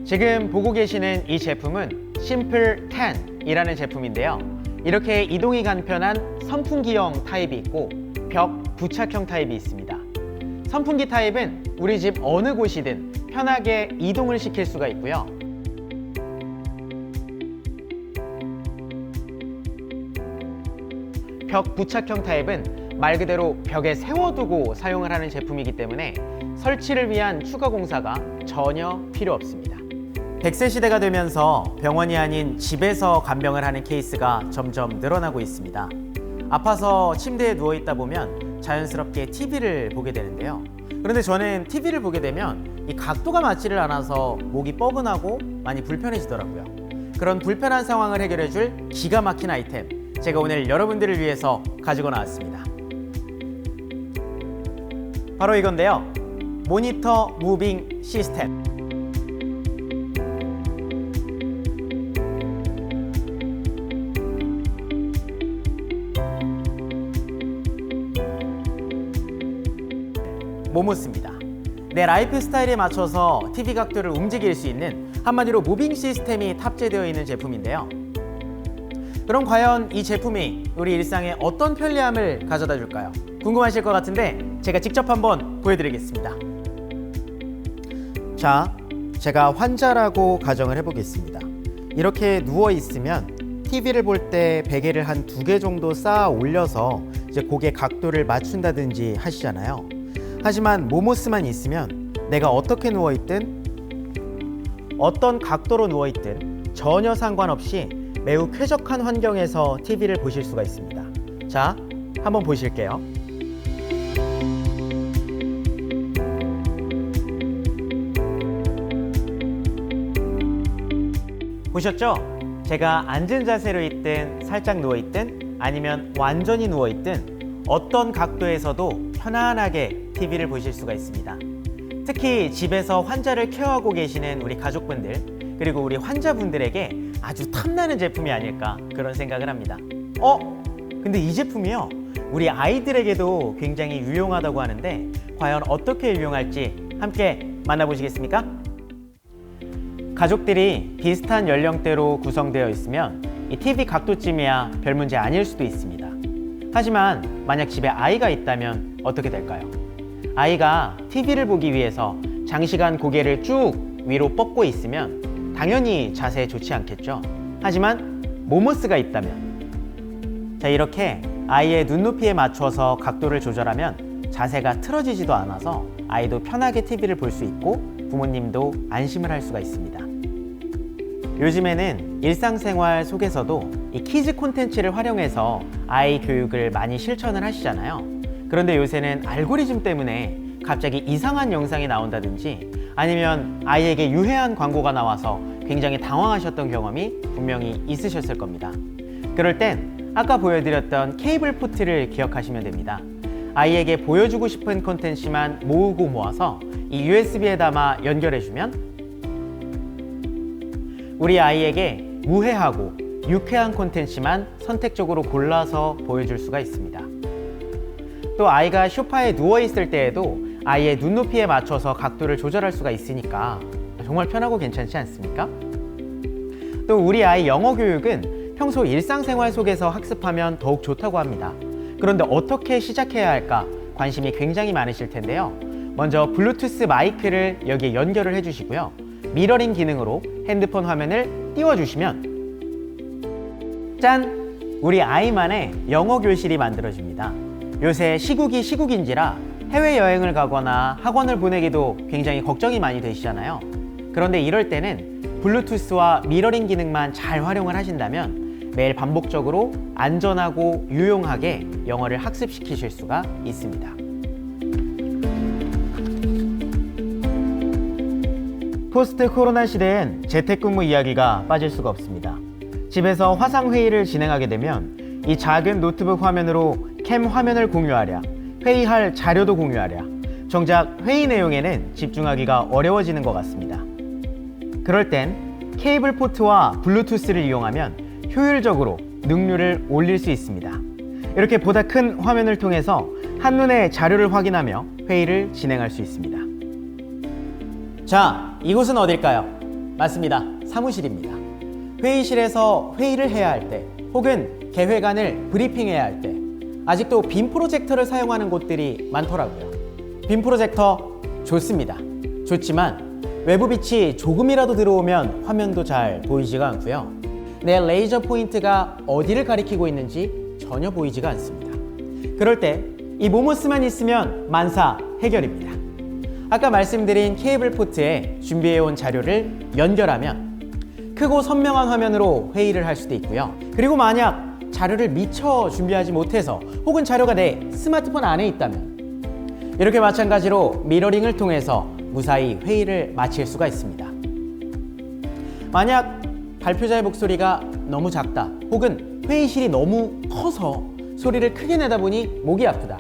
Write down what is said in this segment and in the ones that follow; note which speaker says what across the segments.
Speaker 1: 지금 보고 계시는 이 제품은 심플 10이라는 제품인데요. 이렇게 이동이 간편한 선풍기형 타입이 있고 벽 부착형 타입이 있습니다. 선풍기 타입은 우리 집 어느 곳이든 편하게 이동을 시킬 수가 있고요. 벽 부착형 타입은 말 그대로 벽에 세워두고 사용을 하는 제품이기 때문에 설치를 위한 추가 공사가 전혀 필요 없습니다. 100세 시대가 되면서 병원이 아닌 집에서 간병을 하는 케이스가 점점 늘어나고 있습니다. 아파서 침대에 누워 있다 보면 자연스럽게 TV를 보게 되는데요. 그런데 저는 TV를 보게 되면 이 각도가 맞지를 않아서 목이 뻐근하고 많이 불편해지더라고요. 그런 불편한 상황을 해결해줄 기가 막힌 아이템, 제가 오늘 여러분들을 위해서 가지고 나왔습니다. 바로 이건데요. 모니터 무빙 시스템. 모모스입니다. 내 라이프 스타일에 맞춰서 TV 각도를 움직일 수 있는 한마디로 무빙 시스템이 탑재되어 있는 제품인데요. 그럼 과연 이 제품이 우리 일상에 어떤 편리함을 가져다 줄까요? 궁금하실 것 같은데 제가 직접 한번 보여드리겠습니다. 자, 제가 환자라고 가정을 해보겠습니다. 이렇게 누워 있으면 TV를 볼 때 베개를 한 2개 정도 쌓아 올려서 이제 고개 각도를 맞춘다든지 하시잖아요. 하지만 모모스만 있으면 내가 어떻게 누워있든 어떤 각도로 누워있든 전혀 상관없이 매우 쾌적한 환경에서 TV를 보실 수가 있습니다. 자, 한번 보실게요. 보셨죠? 제가 앉은 자세로 있든 살짝 누워있든 아니면 완전히 누워있든 어떤 각도에서도 편안하게 TV를 보실 수가 있습니다. 특히 집에서 환자를 케어하고 계시는 우리 가족분들 그리고 우리 환자분들에게 아주 탐나는 제품이 아닐까 그런 생각을 합니다. 근데 이 제품이요, 우리 아이들에게도 굉장히 유용하다고 하는데 과연 어떻게 유용할지 함께 만나보시겠습니까? 가족들이 비슷한 연령대로 구성되어 있으면 이 TV 각도쯤이야 별 문제 아닐 수도 있습니다. 하지만 만약 집에 아이가 있다면 어떻게 될까요? 아이가 TV를 보기 위해서 장시간 고개를 쭉 위로 뻗고 있으면 당연히 자세에 좋지 않겠죠. 하지만 모모스가 있다면, 자, 이렇게 아이의 눈높이에 맞춰서 각도를 조절하면 자세가 틀어지지도 않아서 아이도 편하게 TV를 볼 수 있고 부모님도 안심을 할 수가 있습니다. 요즘에는 일상생활 속에서도 이 키즈 콘텐츠를 활용해서 아이 교육을 많이 실천을 하시잖아요. 그런데 요새는 알고리즘 때문에 갑자기 이상한 영상이 나온다든지 아니면 아이에게 유해한 광고가 나와서 굉장히 당황하셨던 경험이 분명히 있으셨을 겁니다. 그럴 땐 아까 보여드렸던 케이블 포트를 기억하시면 됩니다. 아이에게 보여주고 싶은 콘텐츠만 모으고 모아서 이 USB에 담아 연결해주면 우리 아이에게 무해하고 유쾌한 콘텐츠만 선택적으로 골라서 보여줄 수가 있습니다. 또 아이가 소파에 누워있을 때에도 아이의 눈높이에 맞춰서 각도를 조절할 수가 있으니까 정말 편하고 괜찮지 않습니까? 또 우리 아이 영어 교육은 평소 일상생활 속에서 학습하면 더욱 좋다고 합니다. 그런데 어떻게 시작해야 할까 관심이 굉장히 많으실 텐데요. 먼저 블루투스 마이크를 여기에 연결을 해주시고요. 미러링 기능으로 핸드폰 화면을 띄워주시면 짠! 우리 아이만의 영어 교실이 만들어집니다. 요새 시국인지라 해외여행을 가거나 학원을 보내기도 굉장히 걱정이 많이 되시잖아요. 그런데 이럴 때는 블루투스와 미러링 기능만 잘 활용을 하신다면 매일 반복적으로 안전하고 유용하게 영어를 학습시키실 수가 있습니다. 포스트 코로나 시대엔 재택근무 이야기가 빠질 수가 없습니다. 집에서 화상회의를 진행하게 되면 이 작은 노트북 화면으로 캠 화면을 공유하랴, 회의할 자료도 공유하랴, 정작 회의 내용에는 집중하기가 어려워지는 것 같습니다. 그럴 땐 케이블 포트와 블루투스를 이용하면 효율적으로 능률을 올릴 수 있습니다. 이렇게 보다 큰 화면을 통해서 한눈에 자료를 확인하며 회의를 진행할 수 있습니다. 자, 이곳은 어딜까요? 맞습니다. 사무실입니다. 회의실에서 회의를 해야 할 때, 혹은 계획안을 브리핑해야 할 때, 아직도 빔 프로젝터를 사용하는 곳들이 많더라고요. 빔 프로젝터 좋습니다. 좋지만 외부 빛이 조금이라도 들어오면 화면도 잘 보이지가 않고요. 내 레이저 포인트가 어디를 가리키고 있는지 전혀 보이지가 않습니다. 그럴 때 이 모모스만 있으면 만사 해결입니다. 아까 말씀드린 케이블 포트에 준비해온 자료를 연결하면 크고 선명한 화면으로 회의를 할 수도 있고요. 그리고 만약 자료를 미처 준비하지 못해서 혹은 자료가 내 스마트폰 안에 있다면 이렇게 마찬가지로 미러링을 통해서 무사히 회의를 마칠 수가 있습니다. 만약 발표자의 목소리가 너무 작다 혹은 회의실이 너무 커서 소리를 크게 내다 보니 목이 아프다.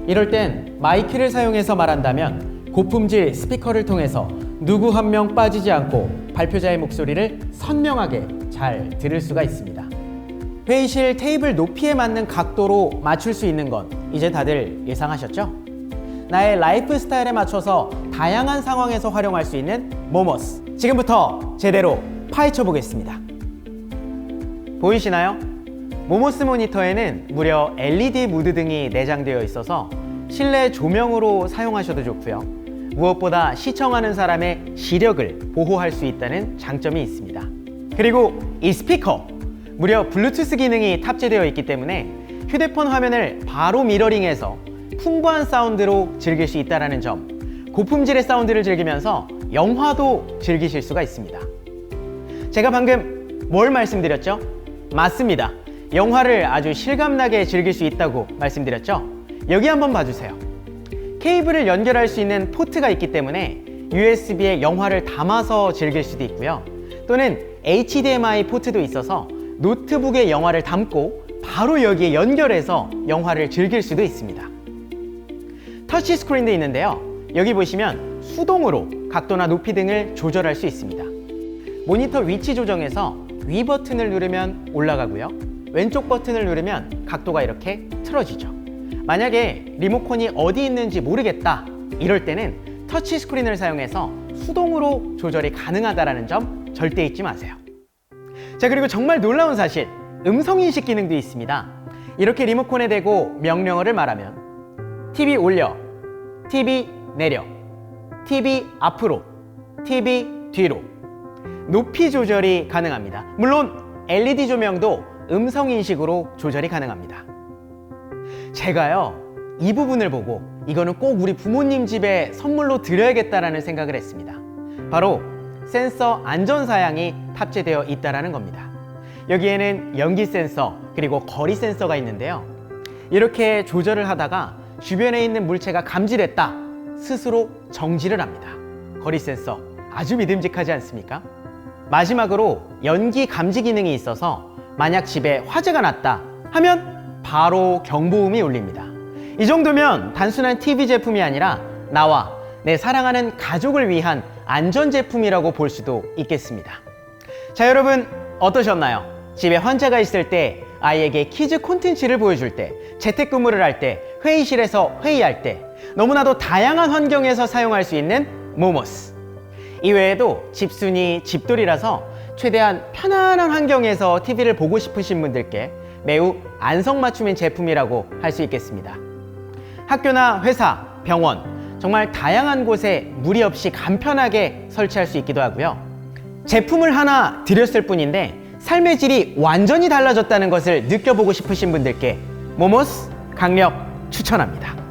Speaker 1: 이럴 땐 마이크를 사용해서 말한다면 고품질 스피커를 통해서 누구 한 명 빠지지 않고 발표자의 목소리를 선명하게 잘 들을 수가 있습니다. 회의실 테이블 높이에 맞는 각도로 맞출 수 있는 건 이제 다들 예상하셨죠? 나의 라이프 스타일에 맞춰서 다양한 상황에서 활용할 수 있는 모모스. 지금부터 제대로 파헤쳐 보겠습니다. 보이시나요? 모모스 모니터에는 무려 LED 무드 등이 내장되어 있어서 실내 조명으로 사용하셔도 좋고요. 무엇보다 시청하는 사람의 시력을 보호할 수 있다는 장점이 있습니다. 그리고 이 스피커, 무려 블루투스 기능이 탑재되어 있기 때문에 휴대폰 화면을 바로 미러링해서 풍부한 사운드로 즐길 수 있다는 점, 고품질의 사운드를 즐기면서 영화도 즐기실 수가 있습니다. 제가 방금 뭘 말씀드렸죠? 맞습니다. 영화를 아주 실감나게 즐길 수 있다고 말씀드렸죠? 여기 한번 봐주세요. 케이블을 연결할 수 있는 포트가 있기 때문에 USB에 영화를 담아서 즐길 수도 있고요. 또는 HDMI 포트도 있어서 노트북에 영화를 담고 바로 여기에 연결해서 영화를 즐길 수도 있습니다. 터치 스크린도 있는데요. 여기 보시면 수동으로 각도나 높이 등을 조절할 수 있습니다. 모니터 위치 조정에서 위 버튼을 누르면 올라가고요. 왼쪽 버튼을 누르면 각도가 이렇게 틀어지죠. 만약에 리모컨이 어디 있는지 모르겠다 이럴 때는 터치 스크린을 사용해서 수동으로 조절이 가능하다는 점 절대 잊지 마세요. 자, 그리고 정말 놀라운 사실, 음성인식 기능도 있습니다. 이렇게 리모컨에 대고 명령어를 말하면 TV 올려, TV 내려, TV 앞으로, TV 뒤로 높이 조절이 가능합니다. 물론 LED 조명도 음성인식으로 조절이 가능합니다. 제가요, 이 부분을 보고 이거는 꼭 우리 부모님 집에 선물로 드려야겠다라는 생각을 했습니다. 바로 센서 안전사양이 탑재되어 있다는 겁니다. 여기에는 연기 센서 그리고 거리 센서가 있는데요. 이렇게 조절을 하다가 주변에 있는 물체가 감지됐다, 스스로 정지를 합니다. 거리 센서 아주 믿음직하지 않습니까? 마지막으로 연기 감지 기능이 있어서 만약 집에 화재가 났다 하면 바로 경보음이 울립니다. 이 정도면 단순한 TV 제품이 아니라 나와 내 사랑하는 가족을 위한 안전 제품이라고 볼 수도 있겠습니다. 자, 여러분 어떠셨나요? 집에 환자가 있을 때, 아이에게 키즈 콘텐츠를 보여줄 때, 재택근무를 할 때, 회의실에서 회의할 때 너무나도 다양한 환경에서 사용할 수 있는 모모스. 이외에도 집순이, 집돌이라서 최대한 편안한 환경에서 TV를 보고 싶으신 분들께 매우 안성맞춤인 제품이라고 할 수 있겠습니다. 학교나 회사, 병원, 정말 다양한 곳에 무리 없이 간편하게 설치할 수 있기도 하고요. 제품을 하나 드렸을 뿐인데 삶의 질이 완전히 달라졌다는 것을 느껴보고 싶으신 분들께 모모스 강력 추천합니다.